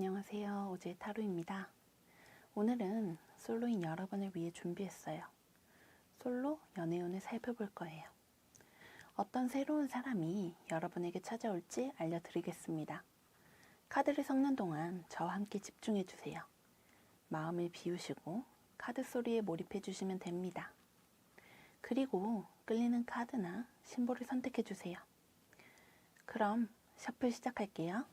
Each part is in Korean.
안녕하세요. 오지의 타로입니다. 오늘은 솔로인 여러분을 위해 준비했어요. 솔로 연애운을 살펴볼 거예요. 어떤 새로운 사람이 여러분에게 찾아올지 알려드리겠습니다. 카드를 섞는 동안 저와 함께 집중해 주세요. 마음을 비우시고 카드 소리에 몰입해 주시면 됩니다. 그리고 끌리는 카드나 심볼을 선택해 주세요. 그럼 셔플 시작할게요.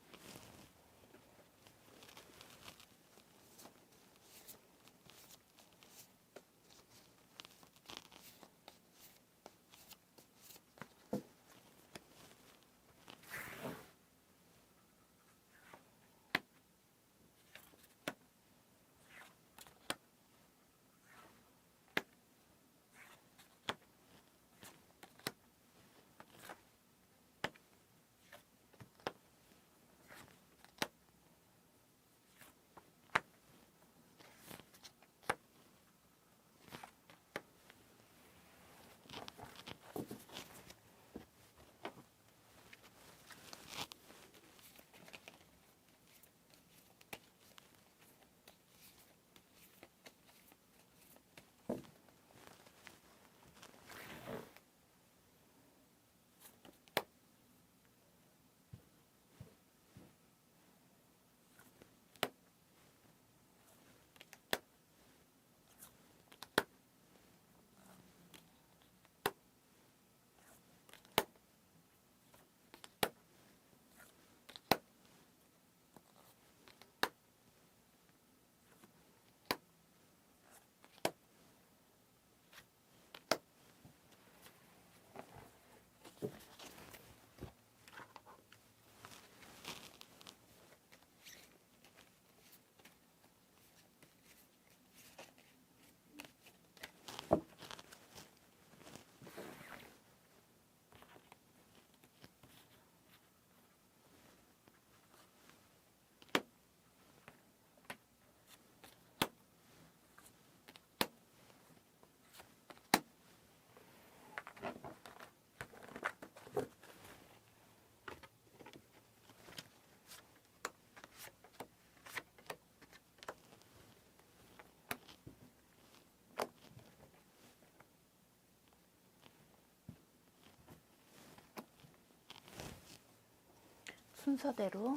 순서대로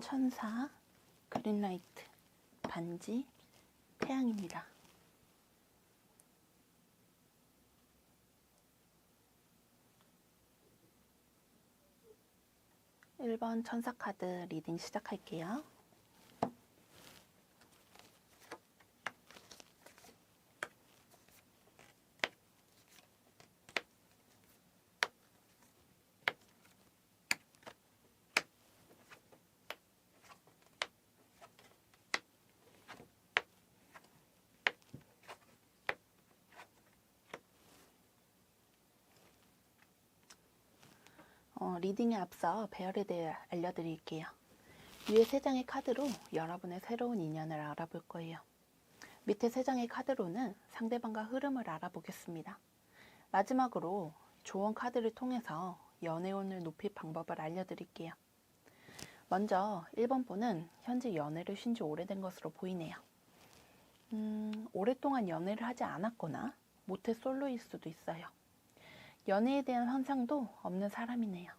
천사, 그린라이트, 반지, 태양입니다. 1번 천사 카드 리딩 시작할게요. 리딩에 앞서 배열에 대해 알려드릴게요. 위에 3장의 카드로 여러분의 새로운 인연을 알아볼 거예요. 밑에 3장의 카드로는 상대방과 흐름을 알아보겠습니다. 마지막으로 조언 카드를 통해서 연애운을 높일 방법을 알려드릴게요. 먼저 1번 분은 현재 연애를 쉰 지 오래된 것으로 보이네요. 오랫동안 연애를 하지 않았거나 모태 솔로일 수도 있어요. 연애에 대한 환상도 없는 사람이네요.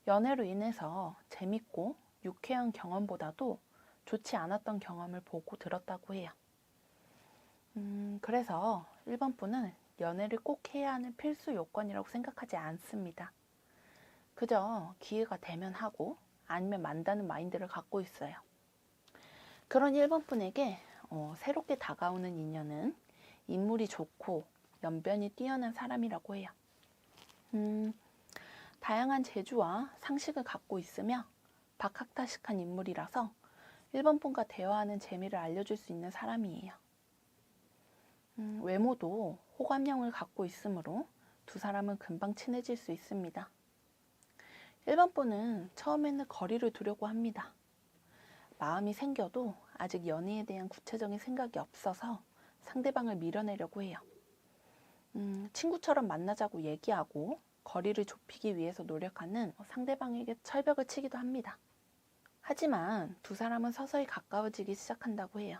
연애로 인해서 재밌고 유쾌한 경험보다도 좋지 않았던 경험을 보고 들었다고 해요. 그래서 1번 분은 연애를 꼭 해야 하는 필수 요건이라고 생각하지 않습니다. 그저 기회가 되면 하고 아니면 만다는 마인드를 갖고 있어요. 그런 1번 분에게 새롭게 다가오는 인연은 인물이 좋고 연변이 뛰어난 사람이라고 해요. 다양한 재주와 상식을 갖고 있으며 박학다식한 인물이라서 1번 분과 대화하는 재미를 알려줄 수 있는 사람이에요. 외모도 호감형을 갖고 있으므로 두 사람은 금방 친해질 수 있습니다. 1번 분은 처음에는 거리를 두려고 합니다. 마음이 생겨도 아직 연애에 대한 구체적인 생각이 없어서 상대방을 밀어내려고 해요. 친구처럼 만나자고 얘기하고 거리를 좁히기 위해서 노력하는 상대방에게 철벽을 치기도 합니다. 하지만 두 사람은 서서히 가까워지기 시작한다고 해요.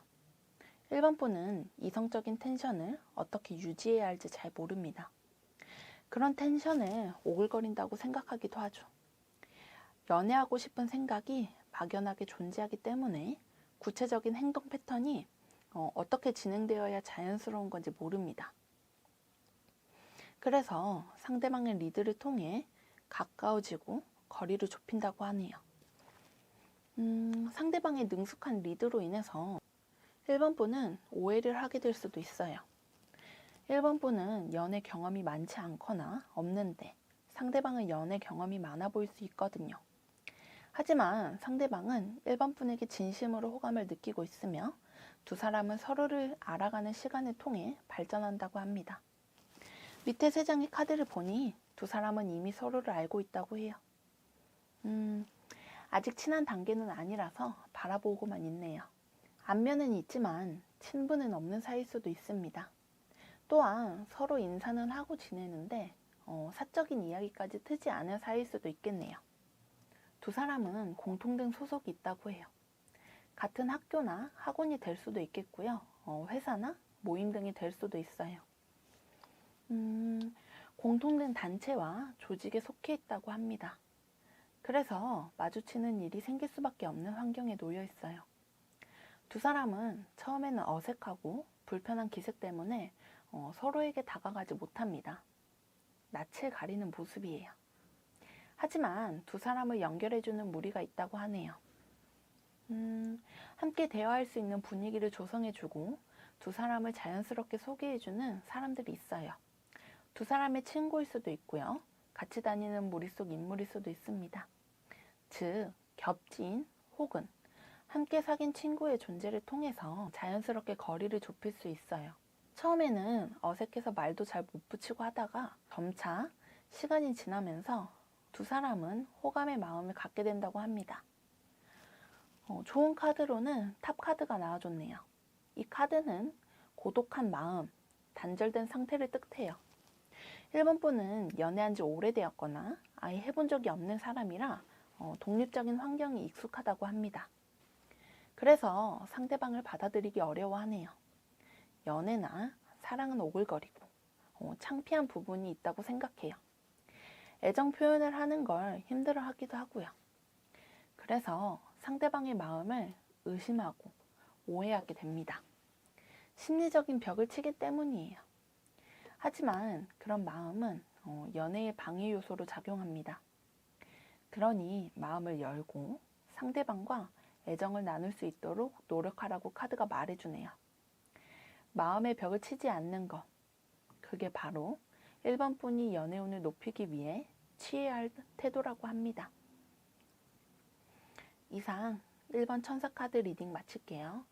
1번 분은 이성적인 텐션을 어떻게 유지해야 할지 잘 모릅니다. 그런 텐션을 오글거린다고 생각하기도 하죠. 연애하고 싶은 생각이 막연하게 존재하기 때문에 구체적인 행동 패턴이 어떻게 진행되어야 자연스러운 건지 모릅니다. 그래서 상대방의 리드를 통해 가까워지고 거리를 좁힌다고 하네요. 상대방의 능숙한 리드로 인해서 1번 분은 오해를 하게 될 수도 있어요. 1번 분은 연애 경험이 많지 않거나 없는데 상대방은 연애 경험이 많아 보일 수 있거든요. 하지만 상대방은 1번 분에게 진심으로 호감을 느끼고 있으며 두 사람은 서로를 알아가는 시간을 통해 발전한다고 합니다. 밑에 3장의 카드를 보니 두 사람은 이미 서로를 알고 있다고 해요. 아직 친한 단계는 아니라서 바라보고만 있네요. 안면은 있지만 친분은 없는 사이일 수도 있습니다. 또한 서로 인사는 하고 지내는데 사적인 이야기까지 트지 않은 사이일 수도 있겠네요. 두 사람은 공통된 소속이 있다고 해요. 같은 학교나 학원이 될 수도 있겠고요. 회사나 모임 등이 될 수도 있어요. 공통된 단체와 조직에 속해 있다고 합니다. 그래서 마주치는 일이 생길 수밖에 없는 환경에 놓여 있어요. 두 사람은 처음에는 어색하고 불편한 기색 때문에 서로에게 다가가지 못합니다. 낯을 가리는 모습이에요. 하지만 두 사람을 연결해주는 무리가 있다고 하네요. 함께 대화할 수 있는 분위기를 조성해주고 두 사람을 자연스럽게 소개해주는 사람들이 있어요. 두 사람의 친구일 수도 있고요. 같이 다니는 무리 속 인물일 수도 있습니다. 즉, 겹친 혹은 함께 사귄 친구의 존재를 통해서 자연스럽게 거리를 좁힐 수 있어요. 처음에는 어색해서 말도 잘 못 붙이고 하다가 점차 시간이 지나면서 두 사람은 호감의 마음을 갖게 된다고 합니다. 좋은 카드로는 탑 카드가 나와줬네요. 이 카드는 고독한 마음, 단절된 상태를 뜻해요. 1번 분은 연애한 지 오래되었거나 아예 해본 적이 없는 사람이라 독립적인 환경이 익숙하다고 합니다. 그래서 상대방을 받아들이기 어려워하네요. 연애나 사랑은 오글거리고 창피한 부분이 있다고 생각해요. 애정 표현을 하는 걸 힘들어하기도 하고요. 그래서 상대방의 마음을 의심하고 오해하게 됩니다. 심리적인 벽을 치기 때문이에요. 하지만 그런 마음은 연애의 방해 요소로 작용합니다. 그러니 마음을 열고 상대방과 애정을 나눌 수 있도록 노력하라고 카드가 말해주네요. 마음의 벽을 치지 않는 것, 그게 바로 1번 분이 연애운을 높이기 위해 취해야 할 태도라고 합니다. 이상 1번 천사 카드 리딩 마칠게요.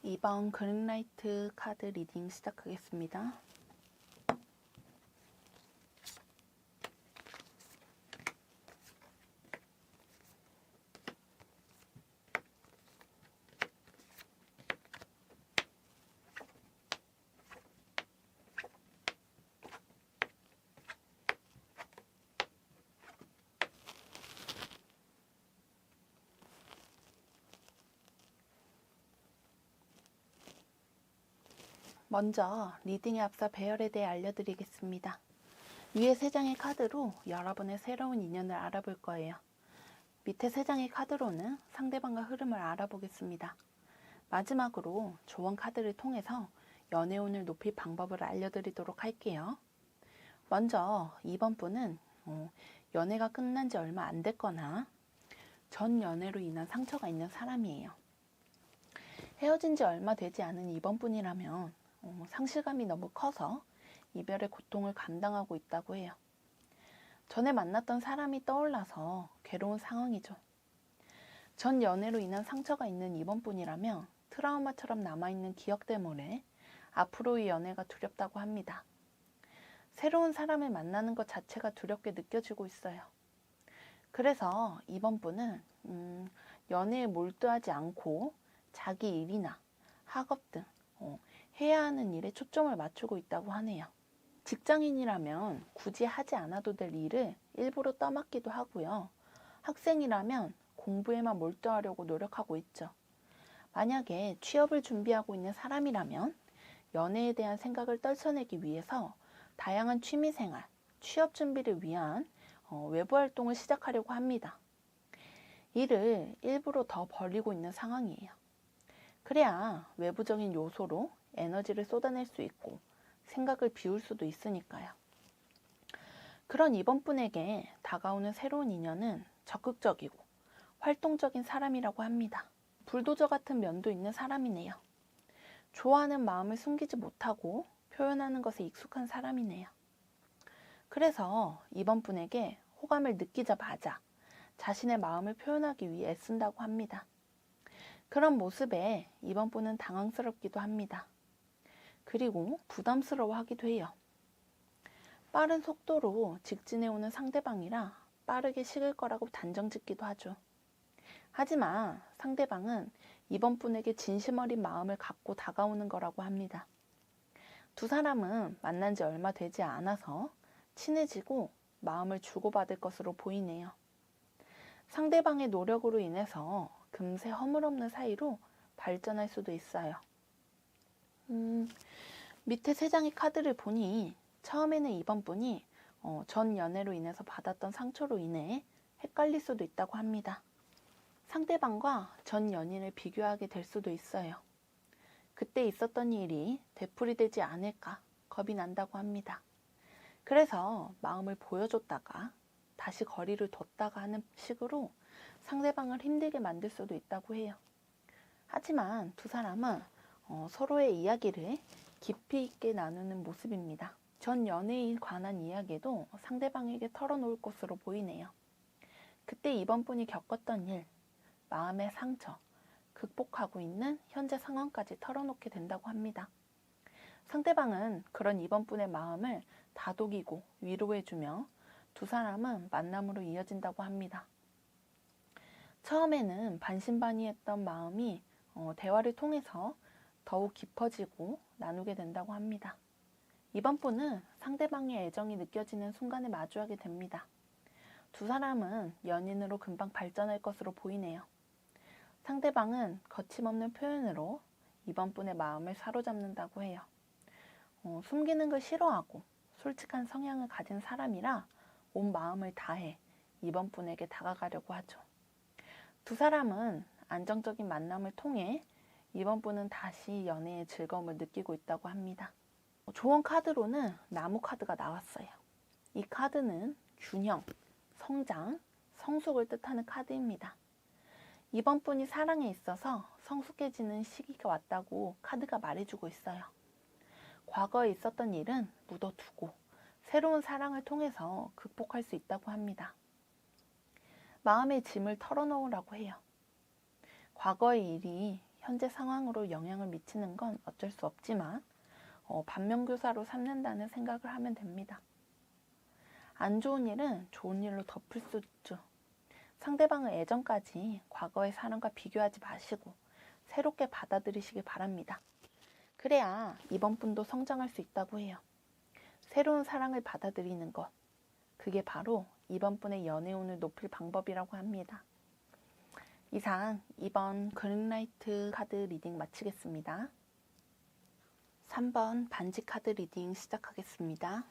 2번 그린라이트 카드 리딩 시작하겠습니다. 먼저 리딩에 앞서 배열에 대해 알려드리겠습니다. 위에 3장의 카드로 여러분의 새로운 인연을 알아볼 거예요. 밑에 3장의 카드로는 상대방과 흐름을 알아보겠습니다. 마지막으로 조언 카드를 통해서 연애운을 높일 방법을 알려드리도록 할게요. 먼저 2번 분은 연애가 끝난 지 얼마 안 됐거나 전 연애로 인한 상처가 있는 사람이에요. 헤어진 지 얼마 되지 않은 2번 분이라면 상실감이 너무 커서 이별의 고통을 감당하고 있다고 해요. 전에 만났던 사람이 떠올라서 괴로운 상황이죠. 전 연애로 인한 상처가 있는 2번 분이라면 트라우마처럼 남아있는 기억 때문에 앞으로의 연애가 두렵다고 합니다. 새로운 사람을 만나는 것 자체가 두렵게 느껴지고 있어요. 그래서 2번 분은 연애에 몰두하지 않고 자기 일이나 학업 등 해야 하는 일에 초점을 맞추고 있다고 하네요. 직장인이라면 굳이 하지 않아도 될 일을 일부러 떠맡기도 하고요. 학생이라면 공부에만 몰두하려고 노력하고 있죠. 만약에 취업을 준비하고 있는 사람이라면 연애에 대한 생각을 떨쳐내기 위해서 다양한 취미생활, 취업 준비를 위한 외부 활동을 시작하려고 합니다. 일을 일부러 더 벌이고 있는 상황이에요. 그래야 외부적인 요소로 에너지를 쏟아낼 수 있고 생각을 비울 수도 있으니까요. 그런 이번 분에게 다가오는 새로운 인연은 적극적이고 활동적인 사람이라고 합니다. 불도저 같은 면도 있는 사람이네요. 좋아하는 마음을 숨기지 못하고 표현하는 것에 익숙한 사람이네요. 그래서 이번 분에게 호감을 느끼자마자 자신의 마음을 표현하기 위해 애쓴다고 합니다. 그런 모습에 이번 분은 당황스럽기도 합니다. 그리고 부담스러워하기도 해요. 빠른 속도로 직진해오는 상대방이라 빠르게 식을 거라고 단정짓기도 하죠. 하지만 상대방은 이번 분에게 진심 어린 마음을 갖고 다가오는 거라고 합니다. 두 사람은 만난 지 얼마 되지 않아서 친해지고 마음을 주고받을 것으로 보이네요. 상대방의 노력으로 인해서 금세 허물없는 사이로 발전할 수도 있어요. 밑에 세 장의 카드를 보니 처음에는 이번 분이 전 연애로 인해서 받았던 상처로 인해 헷갈릴 수도 있다고 합니다. 상대방과 전 연인을 비교하게 될 수도 있어요. 그때 있었던 일이 되풀이되지 않을까 겁이 난다고 합니다. 그래서 마음을 보여줬다가 다시 거리를 뒀다가 하는 식으로 상대방을 힘들게 만들 수도 있다고 해요. 하지만 두 사람은 서로의 이야기를 깊이 있게 나누는 모습입니다. 전 연애에 관한 이야기도 상대방에게 털어놓을 것으로 보이네요. 그때 이번 분이 겪었던 일, 마음의 상처, 극복하고 있는 현재 상황까지 털어놓게 된다고 합니다. 상대방은 그런 이번 분의 마음을 다독이고 위로해주며 두 사람은 만남으로 이어진다고 합니다. 처음에는 반신반의했던 마음이 대화를 통해서 더욱 깊어지고 나누게 된다고 합니다. 이번 분은 상대방의 애정이 느껴지는 순간에 마주하게 됩니다. 두 사람은 연인으로 금방 발전할 것으로 보이네요. 상대방은 거침없는 표현으로 이번 분의 마음을 사로잡는다고 해요. 숨기는 걸 싫어하고 솔직한 성향을 가진 사람이라 온 마음을 다해 이번 분에게 다가가려고 하죠. 두 사람은 안정적인 만남을 통해 이번 분은 다시 연애의 즐거움을 느끼고 있다고 합니다. 조언 카드로는 나무 카드가 나왔어요. 이 카드는 균형, 성장, 성숙을 뜻하는 카드입니다. 이번 분이 사랑에 있어서 성숙해지는 시기가 왔다고 카드가 말해주고 있어요. 과거에 있었던 일은 묻어두고 새로운 사랑을 통해서 극복할 수 있다고 합니다. 마음의 짐을 털어놓으라고 해요. 과거의 일이 현재 상황으로 영향을 미치는 건 어쩔 수 없지만 반면교사로 삼는다는 생각을 하면 됩니다. 안 좋은 일은 좋은 일로 덮을 수 있죠. 상대방의 애정까지 과거의 사랑과 비교하지 마시고 새롭게 받아들이시길 바랍니다. 그래야 이번 분도 성장할 수 있다고 해요. 새로운 사랑을 받아들이는 것, 그게 바로 이번 분의 연애운을 높일 방법이라고 합니다. 이상 이번 그린라이트 카드 리딩 마치겠습니다. 3번 반지 카드 리딩 시작하겠습니다.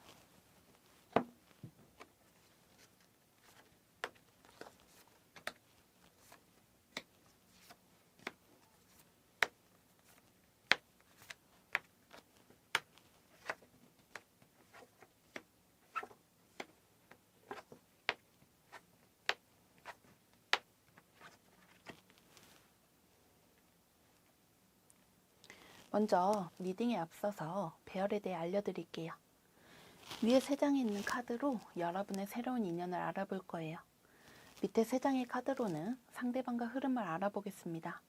먼저 리딩에 앞서서 배열에 대해 알려드릴게요. 위에 3장에 있는 카드로 여러분의 새로운 인연을 알아볼 거예요. 밑에 3장의 카드로는 상대방과 흐름을 알아보겠습니다.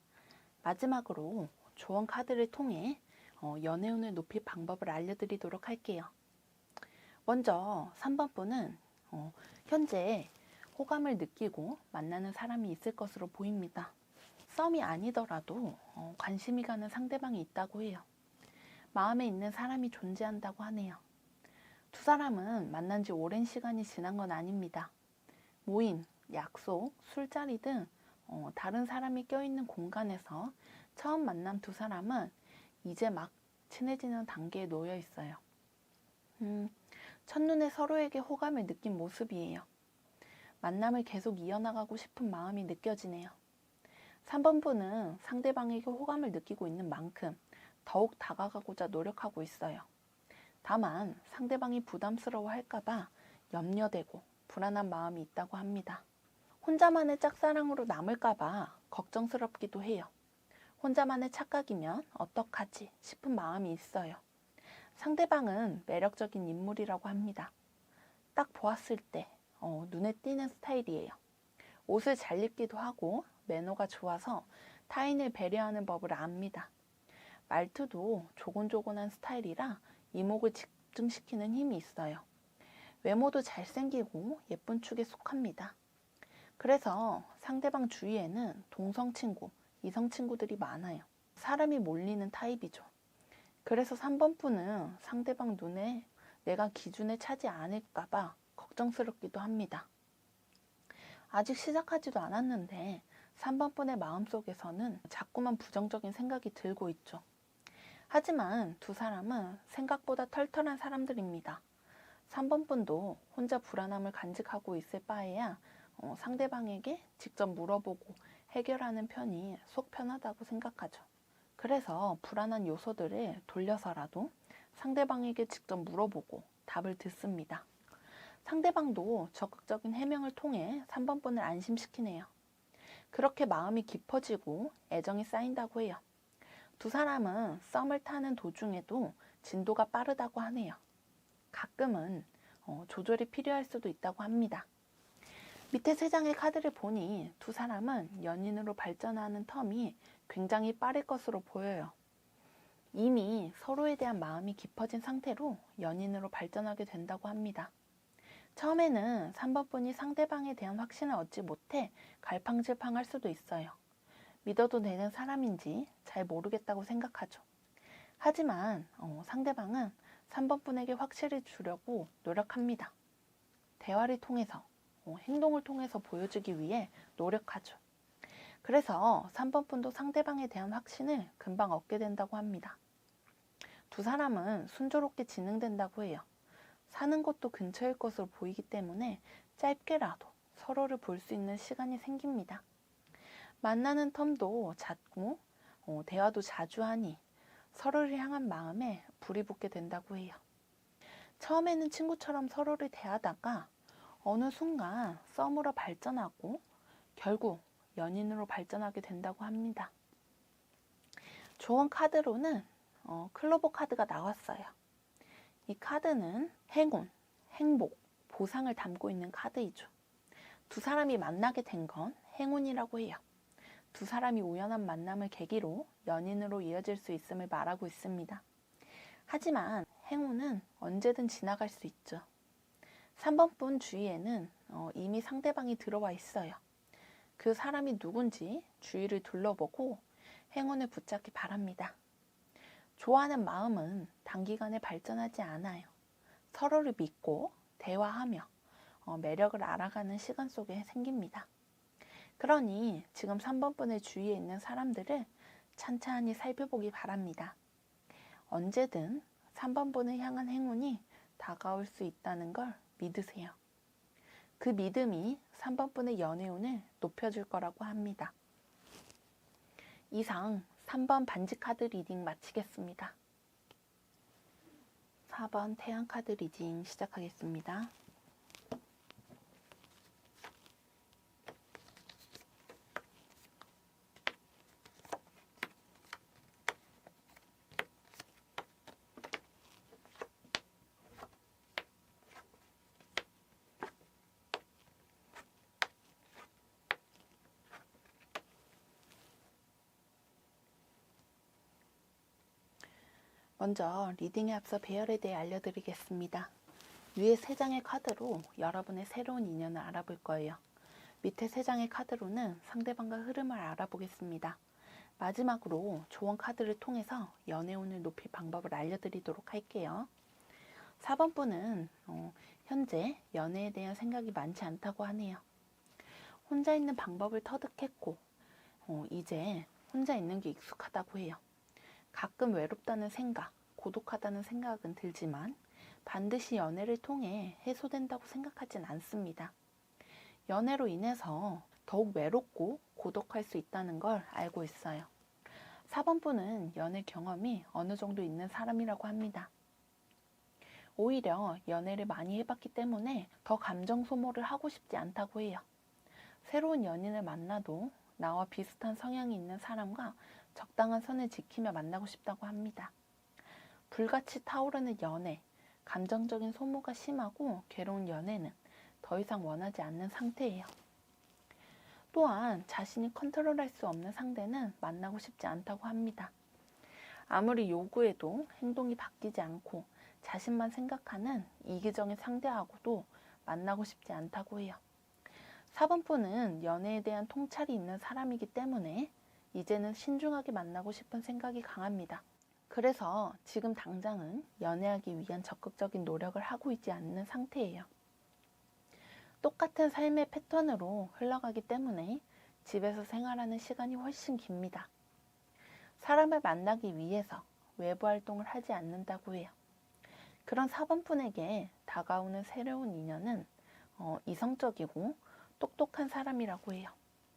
마지막으로 조언 카드를 통해 연애운을 높일 방법을 알려드리도록 할게요. 먼저 3번 분은 현재 호감을 느끼고 만나는 사람이 있을 것으로 보입니다. 썸이 아니더라도 관심이 가는 상대방이 있다고 해요. 마음에 있는 사람이 존재한다고 하네요. 두 사람은 만난 지 오랜 시간이 지난 건 아닙니다. 모임, 약속, 술자리 등 다른 사람이 껴있는 공간에서 처음 만난 두 사람은 이제 막 친해지는 단계에 놓여 있어요. 첫눈에 서로에게 호감을 느낀 모습이에요. 만남을 계속 이어나가고 싶은 마음이 느껴지네요. 3번 분은 상대방에게 호감을 느끼고 있는 만큼 더욱 다가가고자 노력하고 있어요. 다만 상대방이 부담스러워 할까봐 염려되고 불안한 마음이 있다고 합니다. 혼자만의 짝사랑으로 남을까봐 걱정스럽기도 해요. 혼자만의 착각이면 어떡하지 싶은 마음이 있어요. 상대방은 매력적인 인물이라고 합니다. 딱 보았을 때 눈에 띄는 스타일이에요. 옷을 잘 입기도 하고 매너가 좋아서 타인을 배려하는 법을 압니다. 말투도 조곤조곤한 스타일이라 이목을 집중시키는 힘이 있어요. 외모도 잘생기고 예쁜 축에 속합니다. 그래서 상대방 주위에는 동성 친구, 이성 친구들이 많아요. 사람이 몰리는 타입이죠. 그래서 3번 분은 상대방 눈에 내가 기준에 차지 않을까봐 걱정스럽기도 합니다. 아직 시작하지도 않았는데 3번 분의 마음속에서는 자꾸만 부정적인 생각이 들고 있죠. 하지만 두 사람은 생각보다 털털한 사람들입니다. 3번 분도 혼자 불안함을 간직하고 있을 바에야 상대방에게 직접 물어보고 해결하는 편이 속 편하다고 생각하죠. 그래서 불안한 요소들을 돌려서라도 상대방에게 직접 물어보고 답을 듣습니다. 상대방도 적극적인 해명을 통해 3번 분을 안심시키네요. 그렇게 마음이 깊어지고 애정이 쌓인다고 해요. 두 사람은 썸을 타는 도중에도 진도가 빠르다고 하네요. 가끔은 조절이 필요할 수도 있다고 합니다. 밑에 세 장의 카드를 보니 두 사람은 연인으로 발전하는 텀이 굉장히 빠를 것으로 보여요. 이미 서로에 대한 마음이 깊어진 상태로 연인으로 발전하게 된다고 합니다. 처음에는 3번 분이 상대방에 대한 확신을 얻지 못해 갈팡질팡할 수도 있어요. 믿어도 되는 사람인지 잘 모르겠다고 생각하죠. 하지만 상대방은 3번 분에게 확실히 주려고 노력합니다. 대화를 통해서, 행동을 통해서 보여주기 위해 노력하죠. 그래서 3번 분도 상대방에 대한 확신을 금방 얻게 된다고 합니다. 두 사람은 순조롭게 진행된다고 해요. 사는 곳도 근처일 것으로 보이기 때문에 짧게라도 서로를 볼 수 있는 시간이 생깁니다. 만나는 텀도 잦고 대화도 자주 하니 서로를 향한 마음에 불이 붙게 된다고 해요. 처음에는 친구처럼 서로를 대하다가 어느 순간 썸으로 발전하고 결국 연인으로 발전하게 된다고 합니다. 조언 카드로는 클로버 카드가 나왔어요. 이 카드는 행운, 행복, 보상을 담고 있는 카드이죠. 두 사람이 만나게 된 건 행운이라고 해요. 두 사람이 우연한 만남을 계기로 연인으로 이어질 수 있음을 말하고 있습니다. 하지만 행운은 언제든 지나갈 수 있죠. 3번 분 주위에는 이미 상대방이 들어와 있어요. 그 사람이 누군지 주위를 둘러보고 행운을 붙잡기 바랍니다. 좋아하는 마음은 단기간에 발전하지 않아요. 서로를 믿고 대화하며 매력을 알아가는 시간 속에 생깁니다. 그러니 지금 3번 분의 주위에 있는 사람들을 찬찬히 살펴보기 바랍니다. 언제든 3번 분을 향한 행운이 다가올 수 있다는 걸 믿으세요. 그 믿음이 3번 분의 연애운을 높여줄 거라고 합니다. 이상 3번 반지 카드 리딩 마치겠습니다. 4번 태양 카드 리딩 시작하겠습니다. 먼저 리딩에 앞서 배열에 대해 알려드리겠습니다. 위에 3장의 카드로 여러분의 새로운 인연을 알아볼 거예요. 밑에 3장의 카드로는 상대방과 흐름을 알아보겠습니다. 마지막으로 조언 카드를 통해서 연애운을 높일 방법을 알려드리도록 할게요. 4번 분은 현재 연애에 대한 생각이 많지 않다고 하네요. 혼자 있는 방법을 터득했고 이제 혼자 있는 게 익숙하다고 해요. 가끔 외롭다는 생각, 고독하다는 생각은 들지만 반드시 연애를 통해 해소된다고 생각하진 않습니다. 연애로 인해서 더욱 외롭고 고독할 수 있다는 걸 알고 있어요. 4번 분은 연애 경험이 어느 정도 있는 사람이라고 합니다. 오히려 연애를 많이 해봤기 때문에 더 감정 소모를 하고 싶지 않다고 해요. 새로운 연인을 만나도 나와 비슷한 성향이 있는 사람과 적당한 선을 지키며 만나고 싶다고 합니다. 불같이 타오르는 연애, 감정적인 소모가 심하고 괴로운 연애는 더 이상 원하지 않는 상태예요. 또한 자신이 컨트롤할 수 없는 상대는 만나고 싶지 않다고 합니다. 아무리 요구해도 행동이 바뀌지 않고 자신만 생각하는 이기적인 상대하고도 만나고 싶지 않다고 해요. 4번 분은 연애에 대한 통찰이 있는 사람이기 때문에 이제는 신중하게 만나고 싶은 생각이 강합니다. 그래서 지금 당장은 연애하기 위한 적극적인 노력을 하고 있지 않는 상태예요. 똑같은 삶의 패턴으로 흘러가기 때문에 집에서 생활하는 시간이 훨씬 깁니다. 사람을 만나기 위해서 외부 활동을 하지 않는다고 해요. 그런 4번 분에게 다가오는 새로운 인연은 이성적이고 똑똑한 사람이라고 해요.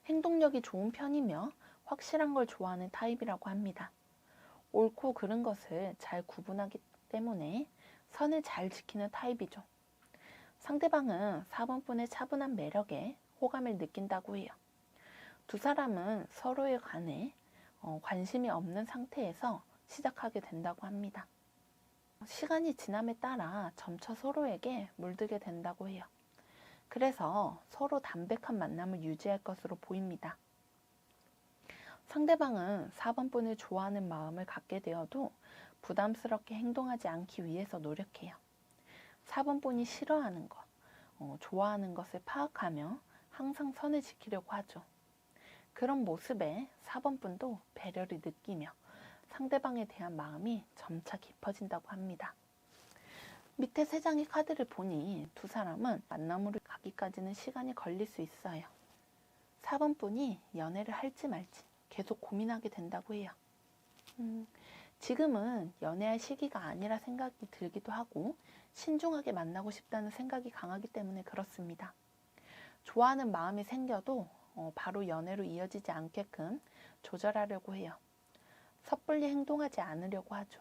행동력이 좋은 편이며 확실한 걸 좋아하는 타입이라고 합니다. 옳고 그른 것을 잘 구분하기 때문에 선을 잘 지키는 타입이죠. 상대방은 4번 분의 차분한 매력에 호감을 느낀다고 해요. 두 사람은 서로에 관해 관심이 없는 상태에서 시작하게 된다고 합니다. 시간이 지남에 따라 점차 서로에게 물들게 된다고 해요. 그래서 서로 담백한 만남을 유지할 것으로 보입니다. 상대방은 4번 분을 좋아하는 마음을 갖게 되어도 부담스럽게 행동하지 않기 위해서 노력해요. 4번 분이 싫어하는 것, 좋아하는 것을 파악하며 항상 선을 지키려고 하죠. 그런 모습에 4번 분도 배려를 느끼며 상대방에 대한 마음이 점차 깊어진다고 합니다. 밑에 3장의 카드를 보니 두 사람은 만남으로 가기까지는 시간이 걸릴 수 있어요. 4번 분이 연애를 할지 말지 계속 고민하게 된다고 해요. 지금은 연애할 시기가 아니라 생각이 들기도 하고 신중하게 만나고 싶다는 생각이 강하기 때문에 그렇습니다. 좋아하는 마음이 생겨도 바로 연애로 이어지지 않게끔 조절하려고 해요. 섣불리 행동하지 않으려고 하죠.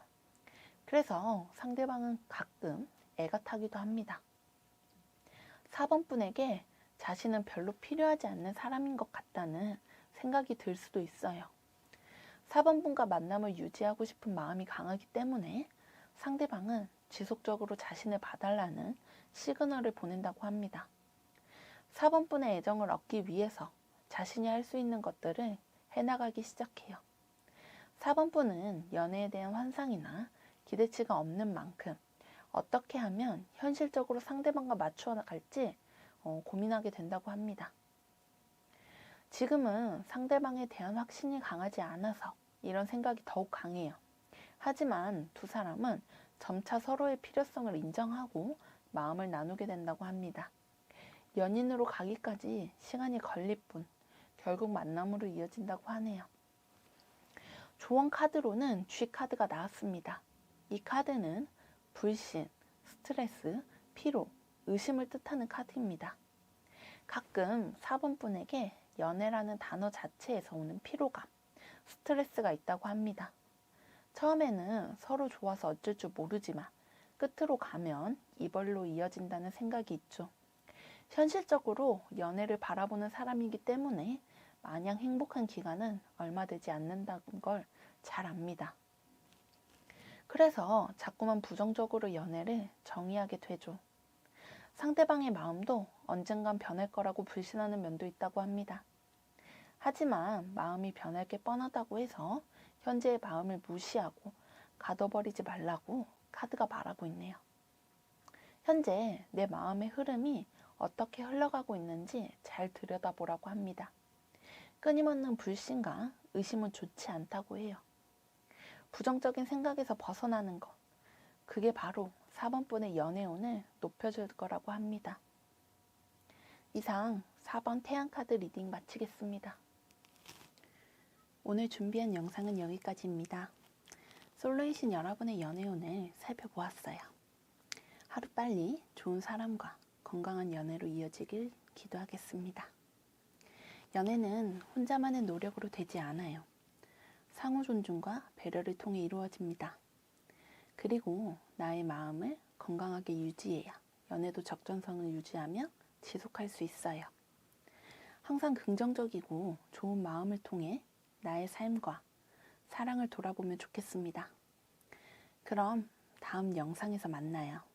그래서 상대방은 가끔 애가 타기도 합니다. 4번 분에게 자신은 별로 필요하지 않는 사람인 것 같다는 생각이 들 수도 있어요. 4번 분과 만남을 유지하고 싶은 마음이 강하기 때문에 상대방은 지속적으로 자신을 봐달라는 시그널을 보낸다고 합니다. 4번 분의 애정을 얻기 위해서 자신이 할 수 있는 것들을 해나가기 시작해요. 4번 분은 연애에 대한 환상이나 기대치가 없는 만큼 어떻게 하면 현실적으로 상대방과 맞추어 나갈지 고민하게 된다고 합니다. 지금은 상대방에 대한 확신이 강하지 않아서 이런 생각이 더욱 강해요. 하지만 두 사람은 점차 서로의 필요성을 인정하고 마음을 나누게 된다고 합니다. 연인으로 가기까지 시간이 걸릴 뿐 결국 만남으로 이어진다고 하네요. 조언 카드로는 G 카드가 나왔습니다. 이 카드는 불신, 스트레스, 피로, 의심을 뜻하는 카드입니다. 가끔 4번 분에게 연애라는 단어 자체에서 오는 피로감, 스트레스가 있다고 합니다. 처음에는 서로 좋아서 어쩔 줄 모르지만 끝으로 가면 이별로 이어진다는 생각이 있죠. 현실적으로 연애를 바라보는 사람이기 때문에 마냥 행복한 기간은 얼마 되지 않는다는 걸 잘 압니다. 그래서 자꾸만 부정적으로 연애를 정의하게 되죠. 상대방의 마음도 언젠간 변할 거라고 불신하는 면도 있다고 합니다. 하지만 마음이 변할 게 뻔하다고 해서 현재의 마음을 무시하고 가둬버리지 말라고 카드가 말하고 있네요. 현재 내 마음의 흐름이 어떻게 흘러가고 있는지 잘 들여다보라고 합니다. 끊임없는 불신과 의심은 좋지 않다고 해요. 부정적인 생각에서 벗어나는 것, 그게 바로 4번 분의 연애운을 높여줄 거라고 합니다. 이상 4번 태양카드 리딩 마치겠습니다. 오늘 준비한 영상은 여기까지입니다. 솔로이신 여러분의 연애운을 살펴보았어요. 하루빨리 좋은 사람과 건강한 연애로 이어지길 기도하겠습니다. 연애는 혼자만의 노력으로 되지 않아요. 상호 존중과 배려를 통해 이루어집니다. 그리고 나의 마음을 건강하게 유지해야 연애도 적정성을 유지하며 지속할 수 있어요. 항상 긍정적이고 좋은 마음을 통해 나의 삶과 사랑을 돌아보면 좋겠습니다. 그럼 다음 영상에서 만나요.